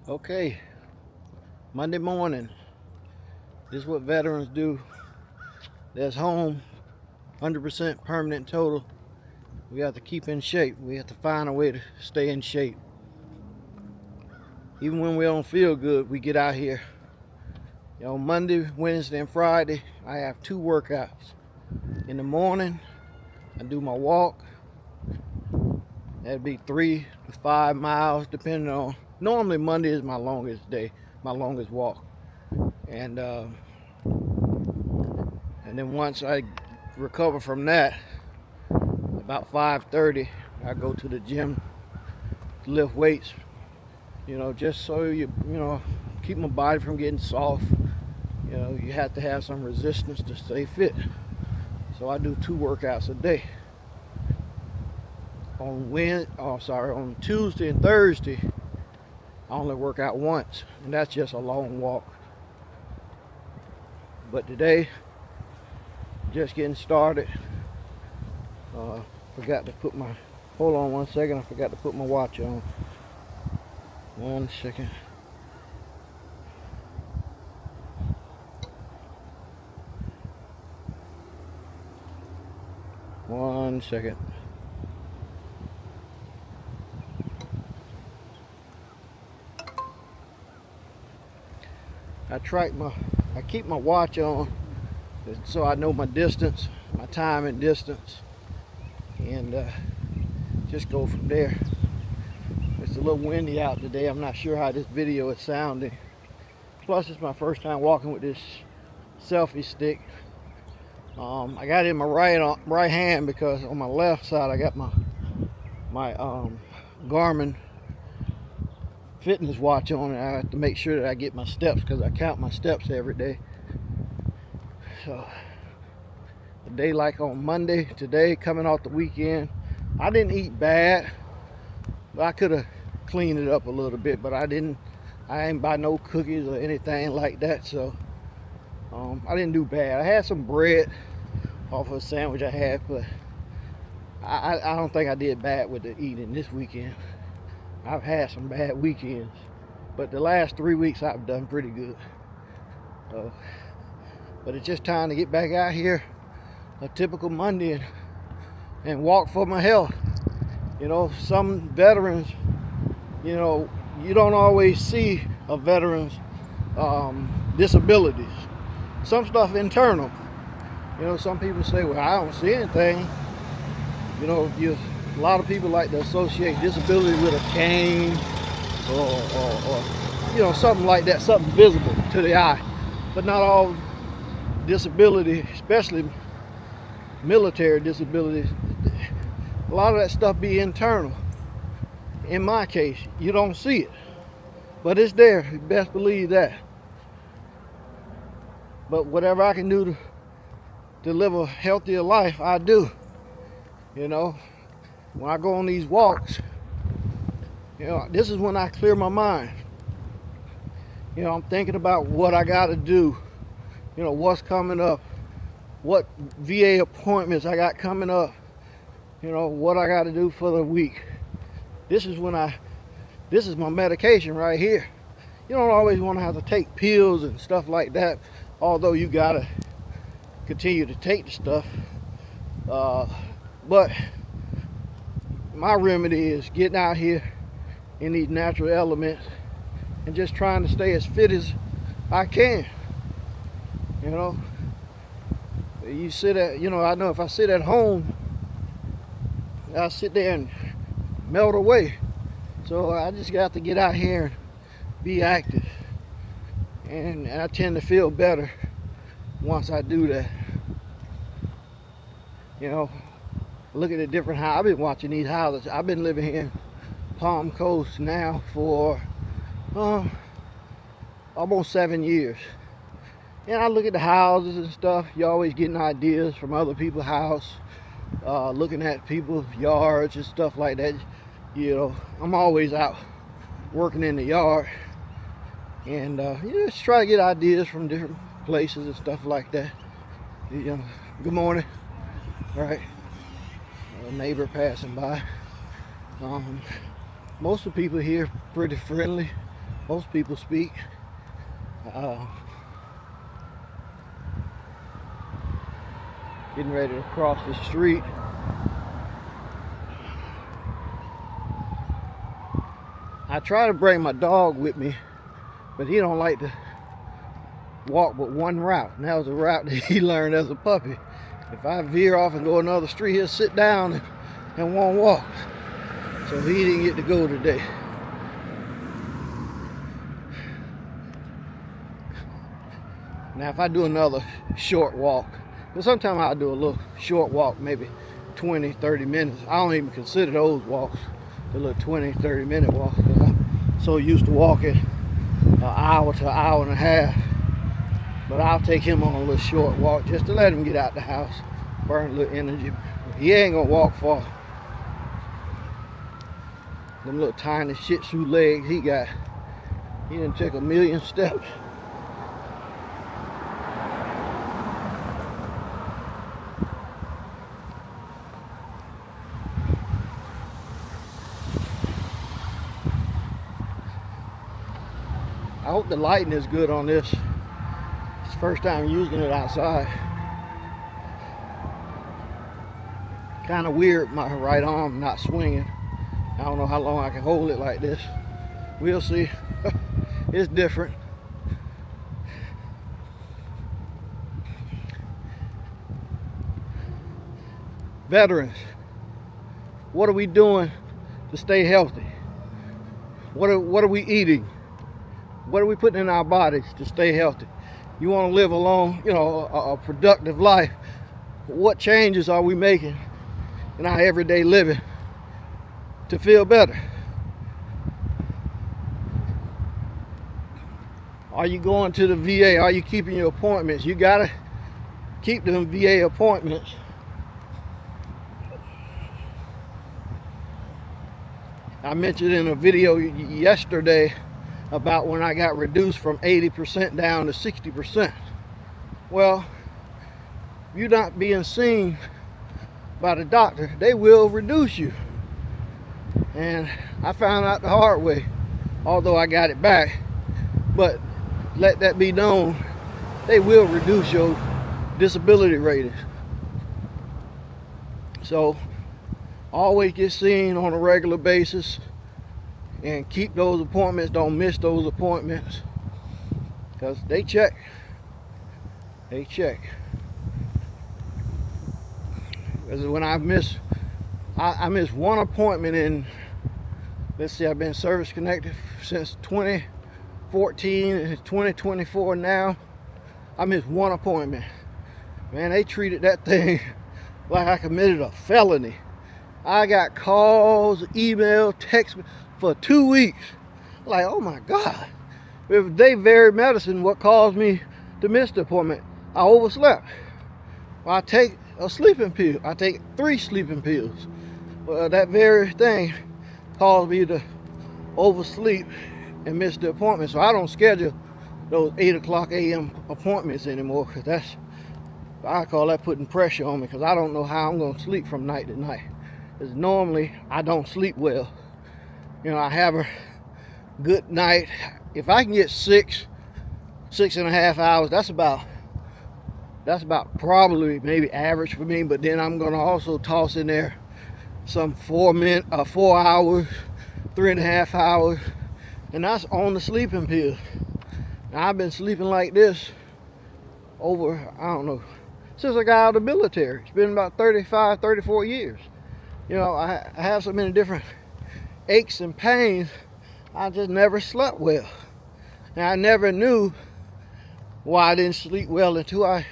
Okay, Monday morning. This is what veterans do. That's home, 100% permanent total. We have to keep in shape. We have to find a way to stay in shape. Even when we don't feel good, we get out here. Monday, Wednesday, and Friday, I have 2 workouts. In the morning, I do my walk. That'd be 3 to 5 miles, depending on. Normally, Monday is my longest day, my longest walk. And then once I recover from that, about 5:30, I go to the gym to lift weights. Just so you keep my body from getting soft. You have to have some resistance to stay fit. So I do 2 workouts a day. On Tuesday and Thursday, I only work out once, and that's just a long walk. But today, just getting started. Forgot to put my. Hold on 1 second. I forgot to put my watch on. 1 second. One second. I keep my watch on so I know my distance, my time and distance, and just go from there. It's a little windy out today. I'm not sure how this video is sounding. Plus, it's my first time walking with this selfie stick. I got it in my right hand because on my left side I got my Garmin fitness watch on, and I have to make sure that I get my steps because I count my steps every day. So a day like on Monday, today, coming off the weekend, I didn't eat bad, but I could have cleaned it up a little bit, but I didn't. I ain't buy no cookies or anything like that, so I didn't do bad. I had some bread off of a sandwich I had, but I don't think I did bad with the eating this weekend. I've had some bad weekends, but the last 3 weeks I've done pretty good. But it's just time to get back out here, a typical Monday, and walk for my health. Some veterans, you don't always see a veteran's disabilities. Some stuff internal. Some people say, well, I don't see anything. A lot of people like to associate disability with a cane or something like that, something visible to the eye. But not all disability, especially military disabilities, a lot of that stuff be internal. In my case, you don't see it, but it's there. You best believe that. But whatever I can do to live a healthier life, I do. When I go on these walks, this is when I clear my mind. I'm thinking about what I got to do, what's coming up, what VA appointments I got coming up, what I got to do for the week. This is my medication right here. You don't always want to have to take pills and stuff like that, although you got to continue to take the stuff. But my remedy is getting out here in these natural elements and just trying to stay as fit as I can. You sit at, I know if I sit at home, I sit there and melt away. So I just got to get out here and be active. And I tend to feel better once I do that. Look at the different houses. I've been watching these houses. I've been living here in Palm Coast now for almost 7 years. And I look at the houses and stuff. You're always getting ideas from other people's house, looking at people's yards and stuff like that. I'm always out working in the yard, and just try to get ideas from different places and stuff like that. Good morning. All right. A neighbor passing by. Most of the people here pretty friendly. most people speak. Getting ready to cross the street. I try to bring my dog with me, but he don't like to walk but one route, and that was a route that he learned as a puppy. If I veer off and go another street, he'll sit down and won't walk. So he didn't get to go today. Now if I do another short walk, because sometimes I'll do a little short walk, maybe 20, 30 minutes. I don't even consider those walks the little 20, 30 minute walks, because I'm so used to walking an hour to an hour and a half. But I'll take him on a little short walk just to let him get out the house, burn a little energy. He ain't gonna walk far. Them little tiny Shih Tzu legs he got, he didn't take 1,000,000 steps. I hope the lighting is good on this. It's the first time using it outside. Kind of weird, my right arm not swinging. I don't know how long I can hold it like this. We'll see. It's different. Veterans, what are we doing to stay healthy? What are we eating? What are we putting in our bodies to stay healthy? You want to live a long, a productive life. What changes are we making in our everyday living to feel better? Are you going to the VA? Are you keeping your appointments? You gotta keep them VA appointments. I mentioned in a video yesterday about when I got reduced from 80% down to 60%. Well, if you're not being seen by the doctor, they will reduce you. And I found out the hard way, although I got it back. But let that be known, they will reduce your disability rating. So always get seen on a regular basis and keep those appointments. Don't miss those appointments, because they check. Because when I missed one appointment in, let's see, I've been service connected since 2014 and it's 2024 now. I missed one appointment. Man, they treated that thing like I committed a felony. I got calls, email, text for 2 weeks. Like, oh my God. If they varied medicine, what caused me to miss the appointment? I overslept. Well, I take a sleeping pill. I take 3 sleeping pills. Well, that very thing caused me to oversleep and miss the appointment. So I don't schedule those 8 o'clock a.m. appointments anymore, because I call that putting pressure on me, because I don't know how I'm going to sleep from night to night. Because normally I don't sleep well. I have a good night. If I can get 6.5 hours, that's about probably maybe average for me. But then I'm gonna also toss in there some 4 hours, 3.5 hours, and that's on the sleeping pill. Now, I've been sleeping like this over, I don't know, since I got out of the military. It's been about 35, 34 years. I have so many different aches and pains. I just never slept well. And I never knew why I didn't sleep well until I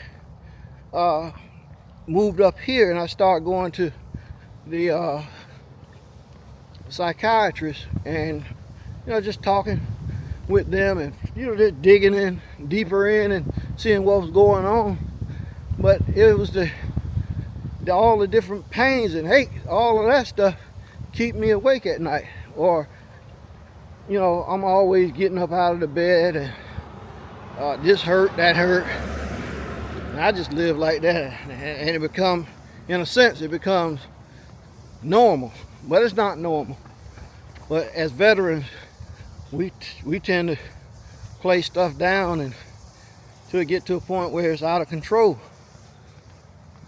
moved up here and I started going to the psychiatrist and just talking with them and just digging in deeper in and seeing what was going on. But it was all the different pains and aches, all of that stuff keep me awake at night. Or I'm always getting up out of the bed and this hurt, that hurt, and I just live like that, and it becomes, in a sense, it becomes normal. But it's not normal. But as veterans, we tend to play stuff down and till it get to a point where it's out of control.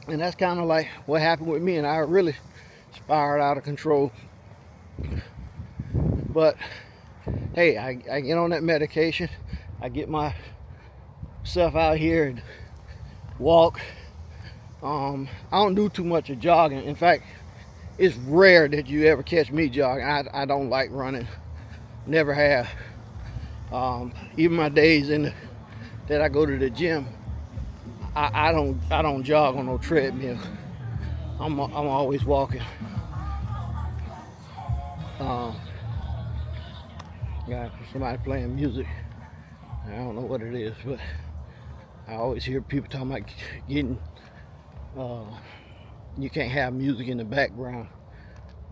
And that's kind of like what happened with me, and I really spiraled out of control. But hey, I get on that medication. I get myself out here and walk. I don't do too much of jogging. In fact, it's rare that you ever catch me jogging. I don't like running. Never have. Even my days that I go to the gym, I don't jog on no treadmill. I'm always walking. Got somebody playing music. I don't know what it is, but I always hear people talking about getting. You can't have music in the background.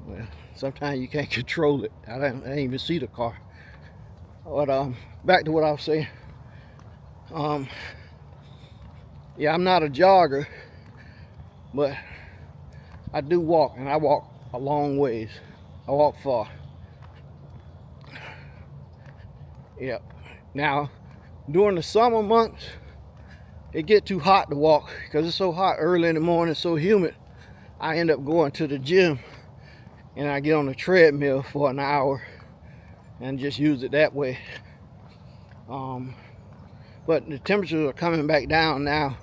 Well, sometimes you can't control it. I didn't even see the car. But back to what I was saying. Yeah, I'm not a jogger, but I do walk, and I walk a long ways. I walk far. Yep. Now, during the summer months, it get too hot to walk because it's so hot early in the morning, so humid. I end up going to the gym and I get on the treadmill for an hour and just use it that way. But the temperatures are coming back down now,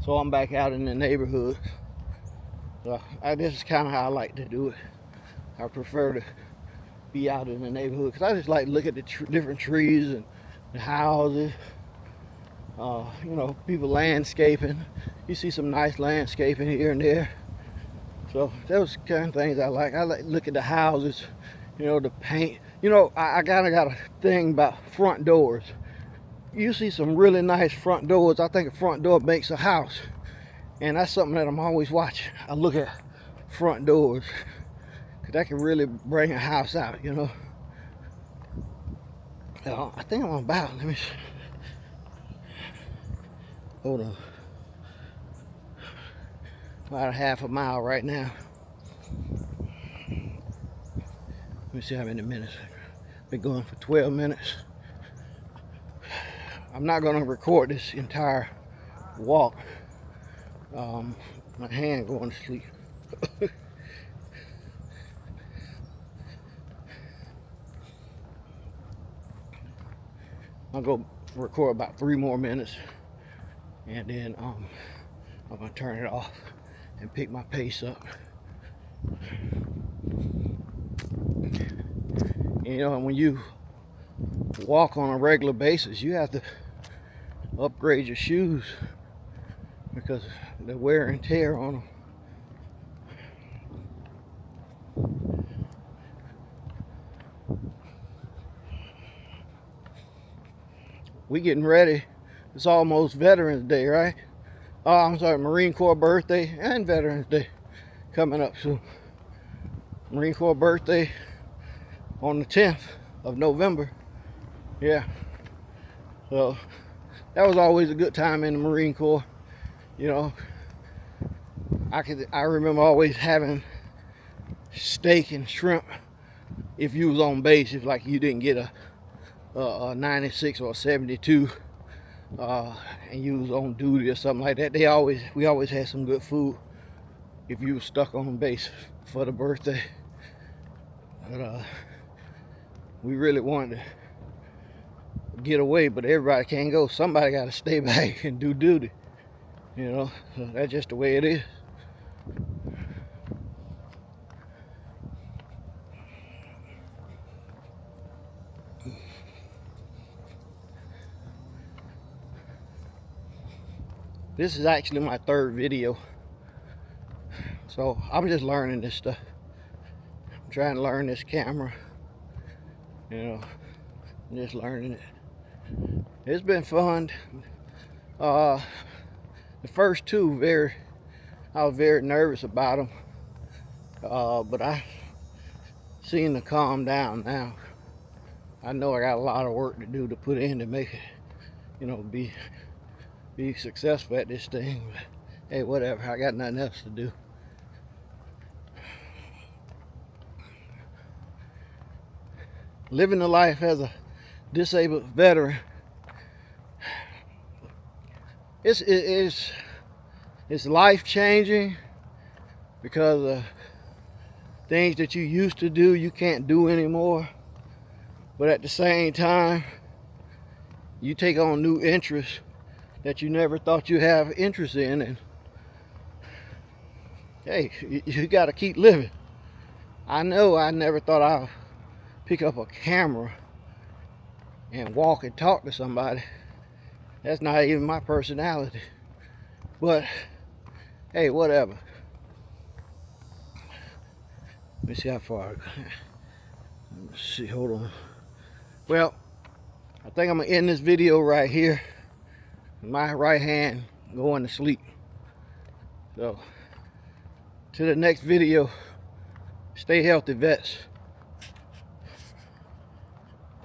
so I'm back out in the neighborhood. So this is kind of how I like to do it. I prefer to be out in the neighborhood because I just like to look at the different trees and the houses. People landscaping. You see some nice landscaping here and there. So those kind of things I like. I like to look at the houses, the paint. I kind of got a thing about front doors. You see some really nice front doors. I think a front door makes a house. And that's something that I'm always watching. I look at front doors. That can really bring a house out, I think I'm about, let me see. Hold on. About a half a mile right now. Let me see how many minutes. Been going for 12 minutes. I'm not going to record this entire walk. My hand going to sleep. I'll go record about 3 more minutes, and then I'm gonna turn it off and pick my pace up. And when you walk on a regular basis, you have to upgrade your shoes because the wear and tear on them. We getting ready. It's almost Veterans Day, right? Oh, I'm sorry, Marine Corps birthday and Veterans Day coming up soon. Marine Corps birthday on the 10th of November. Yeah. So that was always a good time in the Marine Corps. I remember always having steak and shrimp if you was on base, if like you didn't get a 96 or a 72 and you was on duty or something like that. We always had some good food if you was stuck on base for the birthday. But we really wanted to get away, but everybody can't go. Somebody got to stay back and do duty. So that's just the way it is. This is actually my 3rd video, so I'm just learning this stuff. I'm trying to learn this camera, just learning it. It's been fun. The first 2 I was very nervous about them, but I seem to calm down now. I know I got a lot of work to do to put in to make it, be successful at this thing. But hey, whatever, I got nothing else to do. Living the life as a disabled veteran, it's life changing, because things that you used to do you can't do anymore. But at the same time, you take on new interests that you never thought you'd have interest in, and hey, you got to keep living. I know I never thought I'd pick up a camera and walk and talk to somebody. That's not even my personality. But hey, whatever. Let me see how far. Let's see, hold on. Well, I think I'm gonna end this video right here. My right hand going to sleep. So, to the next video, stay healthy, vets.